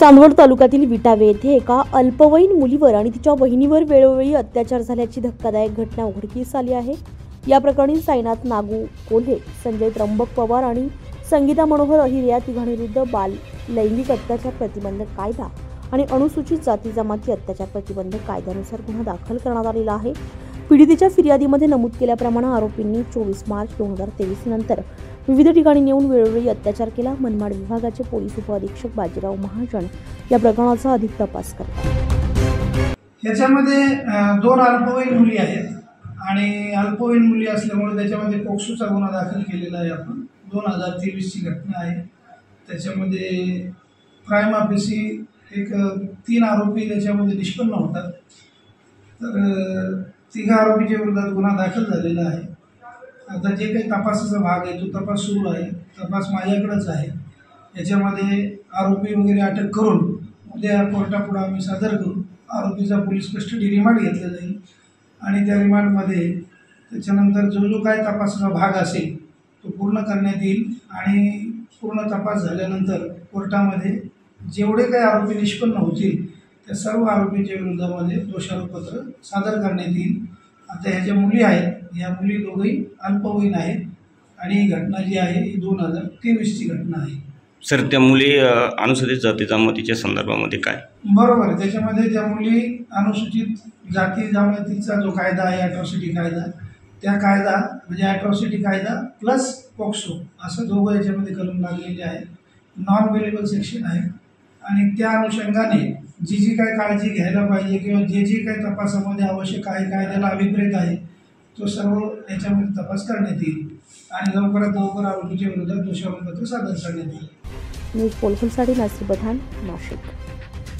चांदवड तालुक्यातील विटावे येथे एका अल्पवयीन मुलीवर आणि तिच्या बहिणीवर वेळोवेळी अत्याचार झाल्याची धक्कादायक घटना उघडकीस आली आहे। या प्रकरणी साईनाथ नागू कोल्हे, संजय त्र्यंबक पवार आणि संगीता मनोहर अहिर या तिघांविरुद्ध बाल लैंगिक अत्याचार प्रतिबंधक कायदा आणि अनुसूचित जाती जमाती अत्याचार प्रतिबंधक कायद्यानुसार गुन्हा दाखल करण्यात आलेला आहे। पीडितेच्या फिर्यादीमध्ये नमूद केल्याप्रमाणे आरोपींनी 24 मार्च 2023 नंतर विविध ठिकाणी नेऊन वेळोवेळी अत्याचार केला। मनमाड विभागाचे पोलीस उपअधीक्षक बाजीराव महाजन या प्रकरणाचा अधिक तपास करतात। याच्यामध्ये दोन अल्पवयीन मुली आहेत आणि अल्पवयीन मुली असल्यामुळे त्याच्यामध्ये पोक्सोचा गुन्हा दाखल केलेला आहे। आपण 2023 ची घटना आहे। त्याच्यामध्ये प्राइम ऑफिसी एक 3 आरोपी त्याच्यामध्ये निष्पन्न होतात। तर 3 आरोपीच्या विरोधात गुन्हा दाखल झालेला आहे। आता जे काही तपासाचा भाग आहे तो तपास सुरू आहे। तपास माझ्याकडेच आहे। याच्यामध्ये आरोपी वगैरे अटक करून उद्या कोर्टापुढे आम्ही सादर करू। आरोपीचा पोलीस कस्टडी रिमांड घेतला जाईल आणि त्या रिमांडमध्ये त्याच्यानंतर जो काय तपासाचा भाग असेल तो पूर्ण करण्यात येईल आणि पूर्ण तपास झाल्यानंतर कोर्टामध्ये जेवढे काही आरोपी निष्पन्न होतील त्या सर्व आरोपींच्या विरोधामध्ये दोषारोपपत्र सादर करण्यात येईल। आता ह्या ज्या मुली आहेत या मुली दोघेही अल्पवयीन आहेत आणि ही घटना जी आहे ही 2023 ची घटना आहे। सर, त्या मुली अनुसूचित जाती जमातीच्या संदर्भामध्ये काय? बरोबर आहे। त्याच्यामध्ये ज्या मुली अनुसूचित जाती जमातीचा जो कायदा आहे अॅट्रॉसिटी कायदा, त्या कायदा म्हणजे अॅट्रॉसिटी कायदा प्लस पॉक्सो असं दोघं याच्यामध्ये कलम लागलेले आहेत। नॉन अवेलेबल सेक्शन आहे आणि त्या अनुषंगाने जी काय काळजी घ्यायला पाहिजे किंवा जे काही तपासामध्ये आवश्यक आहे, कायद्याला अभिप्रेत आहे, तो सर्व याच्यामध्ये तपास करण्यात येईल आणि लवकरात लवकर आरोपीच्या विरोधात दोषारोपपत्र सादर करण्यात येईल। न्यूज पोलखलसाठी नासिर पठाण, नाशिक।